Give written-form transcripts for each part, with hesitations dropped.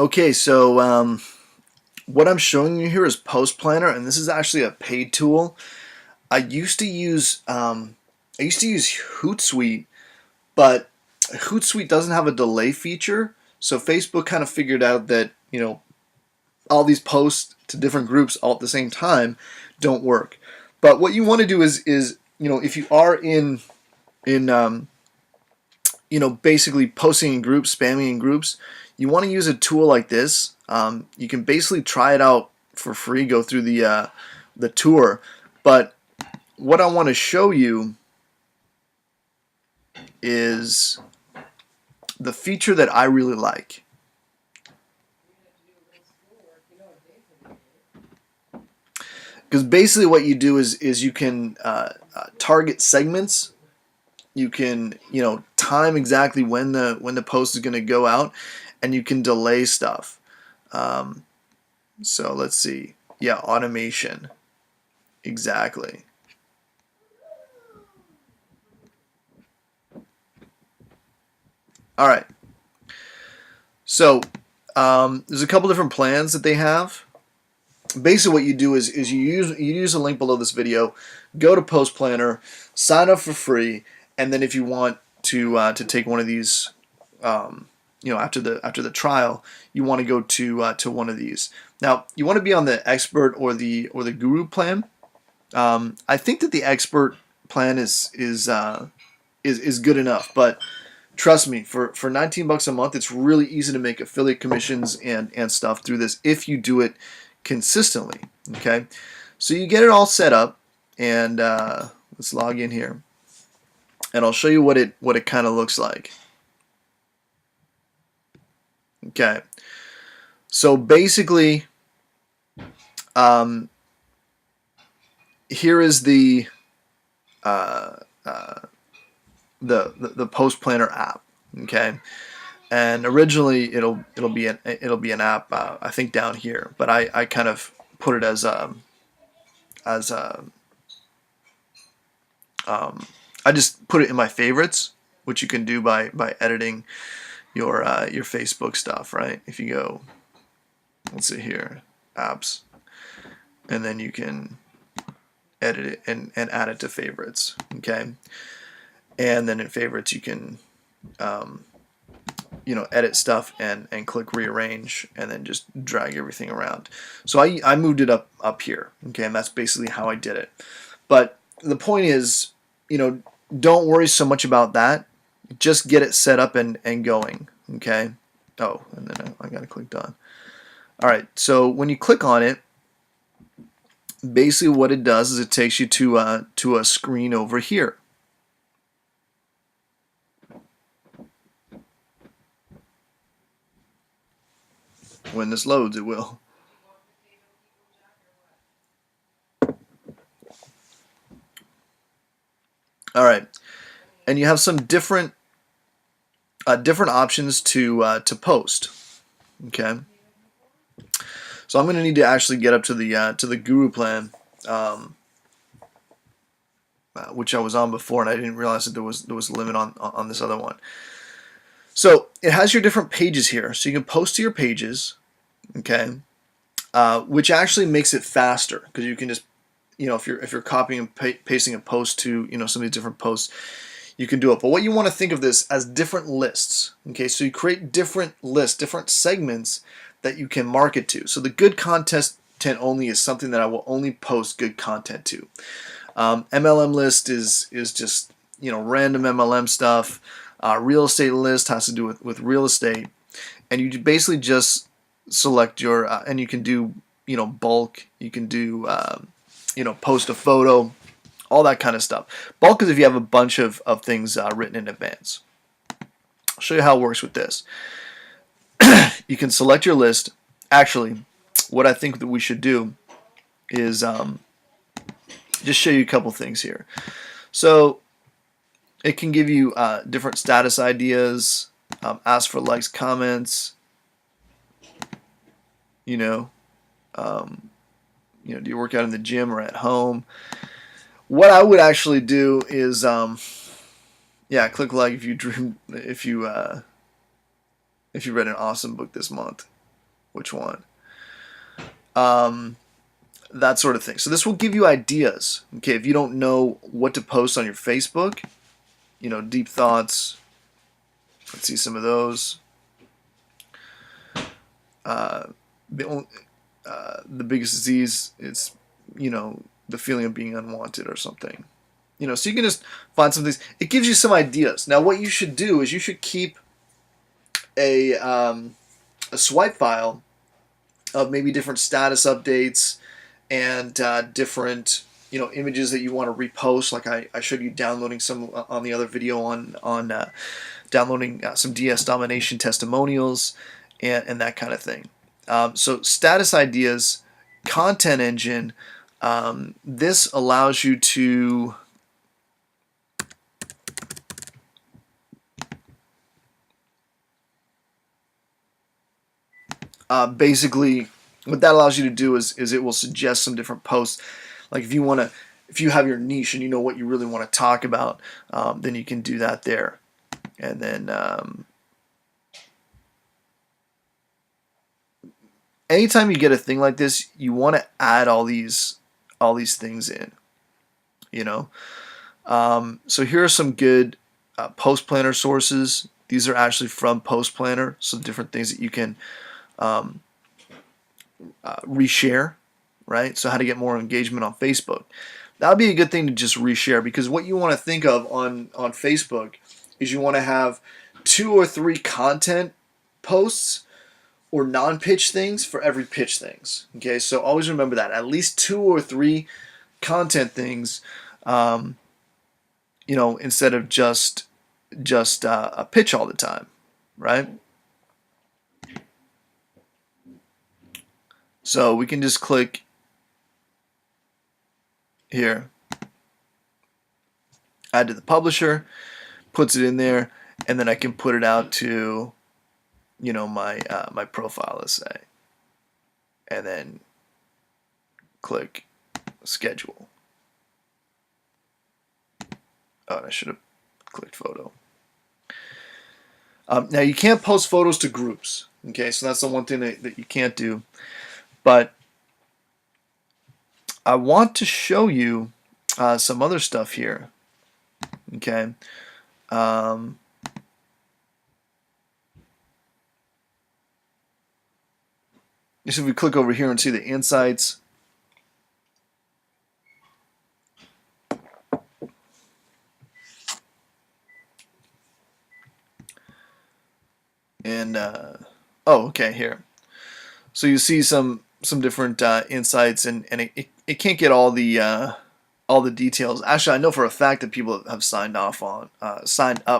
Okay, so what I'm showing you here is Post Planner, and this is actually a paid tool. I used to use Hootsuite, but Hootsuite doesn't have a delay feature, so Facebook kind of figured out that all these posts to different groups all at the same time don't work. But what you want to do is if you are in basically posting in groups, spamming in groups, you want to use a tool like this. You can basically try it out for free, go through the tour. But what I want to show you is the feature that I really like. Because basically what you do is you can target segments. You can time exactly when the post is going to go out, and you can delay stuff. So let's see. Yeah, automation. Exactly. All right. So there's a couple different plans that they have. Basically, what you do is you use a link below this video. Go to Post Planner, sign up for free, and then if you want to take one of these, after the trial, you want to go to one of these. Now, you want to be on the expert or the guru plan. I think that the expert plan is good enough, but trust me, for $19 a month, it's really easy to make affiliate commissions and stuff through this if you do it consistently. Okay, so you get it all set up, and let's log in here, and I'll show you what it kind of looks like. Okay, so basically, here is the Post Planner app. Okay, and originally it'll be an app I think down here, but I kind of put it as I just put it in my favorites, which you can do by editing your Facebook stuff, right? If you go, let's see here, apps, and then you can edit it and add it to favorites. Okay, and then in favorites you can edit stuff and click rearrange, and then just drag everything around. So I moved it up here. Okay, and that's basically how I did it. But the point is, don't worry so much about that. Just get it set up and going. Okay. Oh, and then I gotta click done. All right. So when you click on it, basically what it does is it takes you to a screen over here. When this loads, it will. All right, and you have some different options to post. Okay, so I'm going to need to actually get up to the Guru plan, which I was on before, and I didn't realize that there was a limit on this other one. So it has your different pages here, so you can post to your pages. Okay, which actually makes it faster, because you can just, if you're copying and pasting a post to some of these different posts, you can do it. But what you want to think of this as different lists. Okay, so you create different lists, different segments that you can market to. So the good content only is something that I will only post good content to. MLM list is just random MLM stuff. Real estate list has to do with real estate, and you basically just select your and you can do bulk. You can do post a photo, all that kind of stuff. Bulk is if you have a bunch of things written in advance. I'll show you how it works with this. You can select your list. Actually, what I think that we should do is just show you a couple things here. So it can give you different status ideas, ask for likes, comments. Do you work out in the gym or at home? What I would actually do is, click like if you read an awesome book this month. which one, that sort of thing. So this will give you ideas. Okay, if you don't know what to post on your Facebook, you know, deep thoughts. Let's see some of those. The biggest disease is, you know, the feeling of being unwanted or something. You know, so you can just find some things. It gives you some ideas. Now, what you should do is you should keep a swipe file of maybe different status updates and different, you know, images that you want to repost. Like I showed you downloading some on the other video on downloading some DS domination testimonials and that kind of thing. So status ideas, content engine. This allows you to basically, what that allows you to do is it will suggest some different posts. Like if you have your niche and you know what you really want to talk about, then you can do that there. And then anytime you get a thing like this, you want to add all these things in. You know, so here are some good post planner sources. These are actually from Post Planner, so different things that you can reshare, right? So how to get more engagement on Facebook. That would be a good thing to just reshare, because what you want to think of on Facebook is you want to have 2 or 3 content posts or non-pitch things for every pitch things. Okay, so always remember that. At least 2 or 3 content things, you know, instead of just a pitch all the time, right? So we can just click here, add to the publisher, puts it in there, and then I can put it out to, you know, my my profile, let's say, and then click schedule. Oh, and I should have clicked photo. Now you can't post photos to groups. Okay, so that's the one thing that you can't do. But I want to show you some other stuff here. Okay. So if we click over here and see the insights, and oh, okay, here. So you see some different insights, and it can't get all the details. Actually, I know for a fact that people have signed up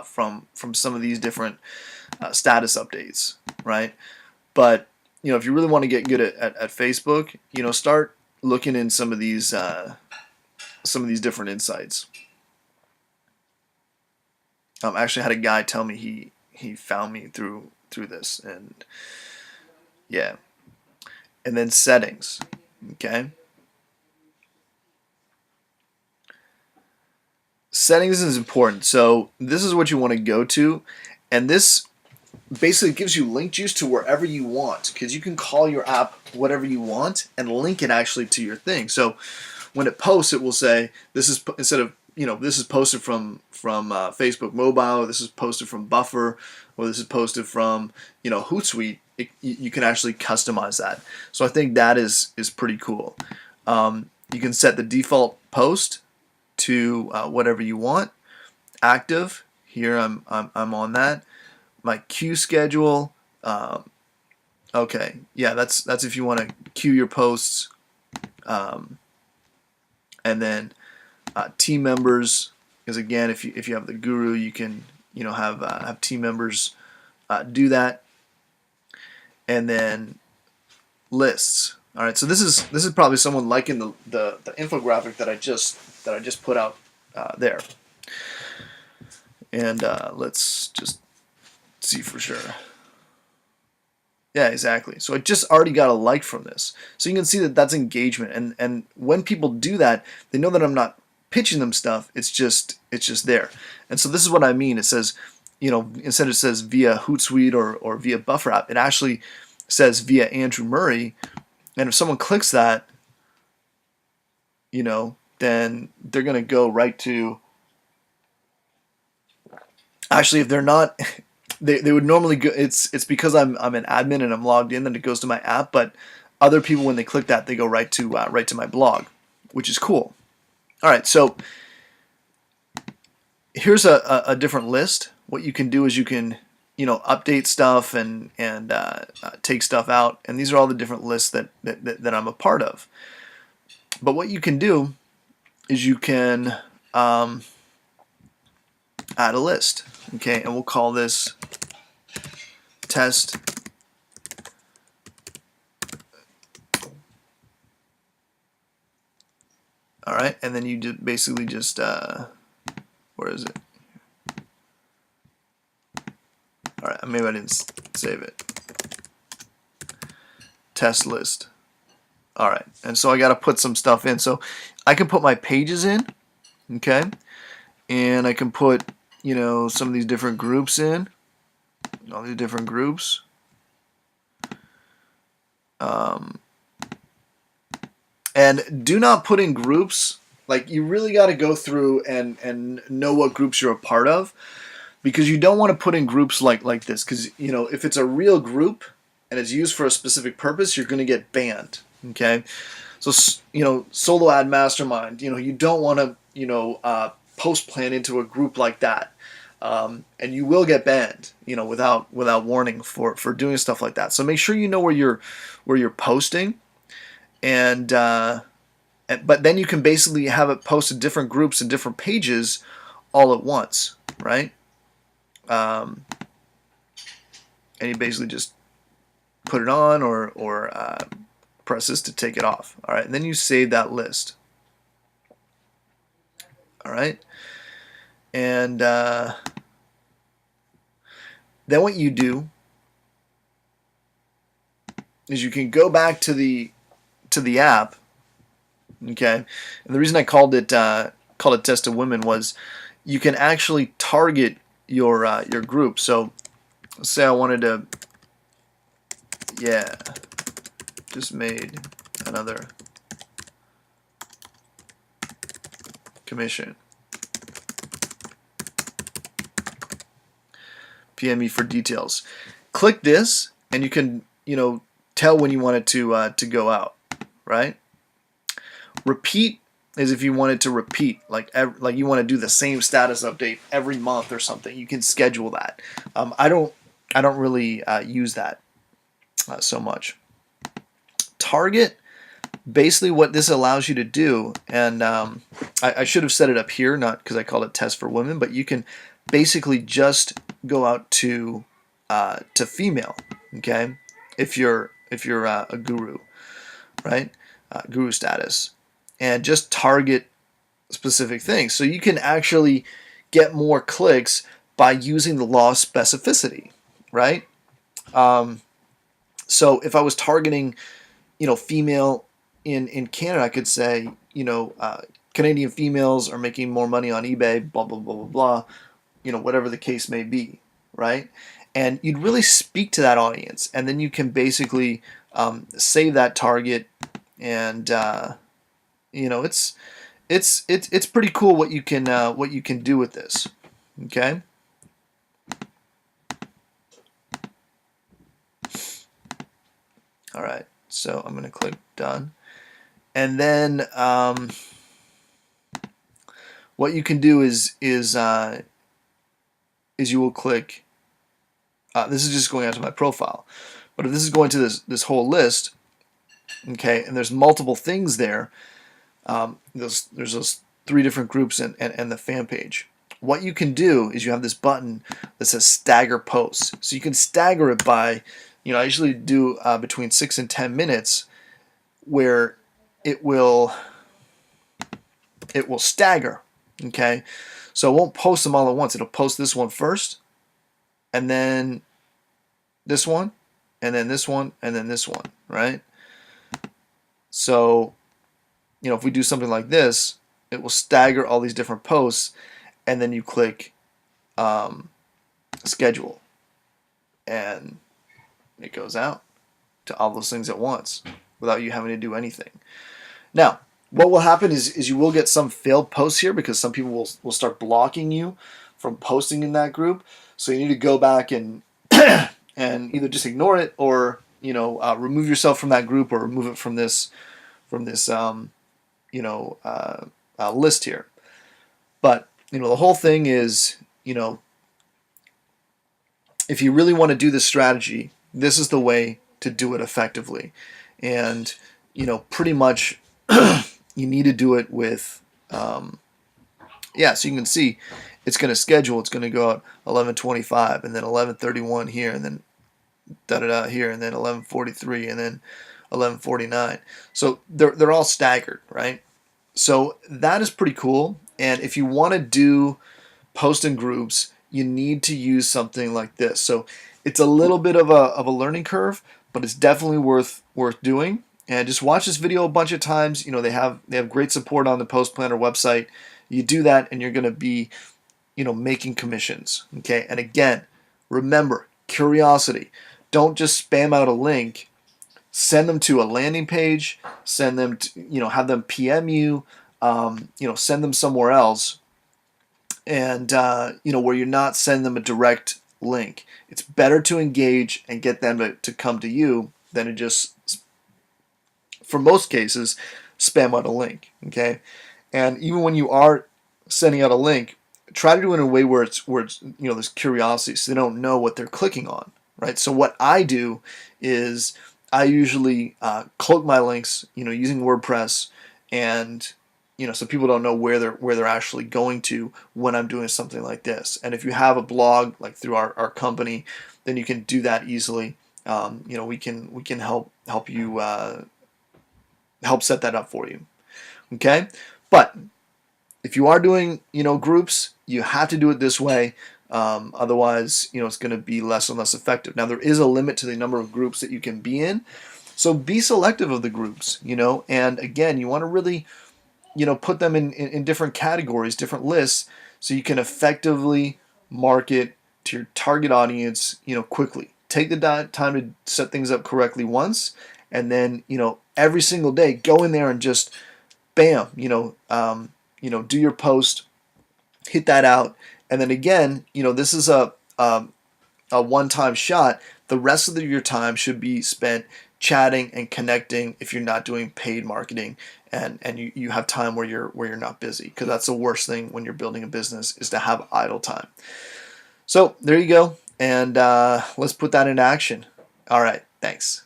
from some of these different status updates, right? But you know, if you really want to get good at Facebook, you know, start looking in some of these different insights. I actually had a guy tell me he found me through this, and yeah. And then settings, okay? Settings is important. So this is what you want to go to, and this basically gives you link juice to wherever you want, because you can call your app whatever you want and link it actually to your thing. So when it posts, it will say this is, instead of, you know, this is posted from Facebook Mobile, this is posted from Buffer, or this is posted from, you know, Hootsuite. You can actually customize that. So I think that is pretty cool. You can set the default post to whatever you want. Active, here I'm on that. My queue schedule. Okay, yeah, that's if you want to queue your posts. And then team members, because again, if you have the guru, you can, you know, have team members do that. And then lists. All right, so this is probably someone liking the infographic that I just put out there. And let's just see for sure. Yeah, exactly. So I just already got a like from this. So you can see that that's engagement. And when people do that, they know that I'm not pitching them stuff. It's just there. And so this is what I mean. It says, you know, instead it says via Hootsuite or via Buffer app, it actually says via Andrew Murray, and if someone clicks that, then they're going to go right to, actually, if they're not, they would normally go, it's because I'm an admin and I'm logged in, then it goes to my app, but other people, when they click that, they go right to my blog, which is cool. All right, so here's a different list. What you can do is you can update stuff and take stuff out, and these are all the different lists that I'm a part of. But what you can do is you can add a list, okay, and we'll call this test all right, and then you basically just where is it? All right, maybe I didn't save it. Test list. All right, and so I got to put some stuff in. So I can put my pages in, okay, and I can put some of these different groups in, all these different groups. And do not put in groups. Like, you really got to go through and know what groups you're a part of, because you don't want to put in groups like this, because if it's a real group and it's used for a specific purpose, you're going to get banned. Okay, so solo ad mastermind. You don't want to post plan into a group like that, and you will get banned. Without warning for doing stuff like that. So make sure you know where you're posting. But then you can basically have it post to different groups and different pages all at once, right? And you basically just put it on or press this to take it off. All right, and then you save that list. All right, and then what you do is you can go back to the app. Okay, and the reason I called it Test of Women was you can actually target your group. So let's say I wanted to, just made another commission. PM me for details. Click this, and you can tell when you want it to go out, right? Repeat is if you want it to repeat, like you want to do the same status update every month or something. You can schedule that. I don't really use that so much. Target, basically what this allows you to do, and I should have set it up here, not because I called it Test for Women, but you can basically just go out to female, okay? If you're a guru, right? Guru status, and just target specific things. So you can actually get more clicks by using the law of specificity, right? So if I was targeting, female in Canada, I could say, Canadian females are making more money on eBay, blah, blah, blah, blah, blah, whatever the case may be, right? And you'd really speak to that audience, and then you can basically save that target, and it's pretty cool what you can do with this. Okay. All right. So I'm going to click done, and then what you can do is you will click. This is just going out to my profile, but if this is going to this whole list, okay, and there's multiple things there. There's those 3 different groups and the fan page. What you can do is you have this button that says stagger posts. So you can stagger it by, I usually do between 6 and 10 minutes, where it will stagger. Okay, so it won't post them all at once. It'll post this one first, and then this one, and then this one, and then this one, right? So if we do something like this, it will stagger all these different posts, and then you click schedule, and it goes out. to all those things at once without you having to do anything. Now, what will happen is you will get some failed posts here because some people will start blocking you from posting in that group. So you need to go back and and either just ignore it or remove yourself from that group or remove it from this list here. But the whole thing is if you really want to do this strategy, this is the way to do it effectively. And pretty much you need to do it with so you can see it's going to schedule. It's going to go out 11:25 and then 11:31 here and then da-da-da here and then 11:43 and then 11:49. So they're all staggered, right? So that is pretty cool. And if you want to do post in groups, you need to use something like this. So it's a little bit of a learning curve, but it's definitely worth doing. And just watch this video a bunch of times. They have great support on the Post Planner website. You do that and you're going to be making commissions. Okay? And again, remember, curiosity. Don't just spam out a link. Send them to a landing page. Send them to, have them PM you. Send them somewhere else. And where you're not sending them a direct link. It's better to engage and get them to come to you than to just, for most cases, spam out a link. Okay, and even when you are sending out a link, try to do it in a way where it's there's curiosity, so they don't know what they're clicking on. Right. So what I do is I usually cloak my links, using WordPress, and so people don't know where they're actually going to when I'm doing something like this. And if you have a blog like through our company, then you can do that easily. We can help you help set that up for you. Okay, but if you are doing groups, you have to do it this way. Otherwise, it's going to be less and less effective. Now there is a limit to the number of groups that you can be in, so be selective of the groups. And again, you want to really put them in different categories, different lists, so you can effectively market to your target audience, quickly. Take the time to set things up correctly once, and then, every single day, go in there and just, bam, do your post, hit that out, and then again, this is a one-time shot. The rest of your time should be spent chatting and connecting if you're not doing paid marketing and you have time where you're not busy, because that's the worst thing when you're building a business, is to have idle time. So there you go, and let's put that into action. All right, thanks.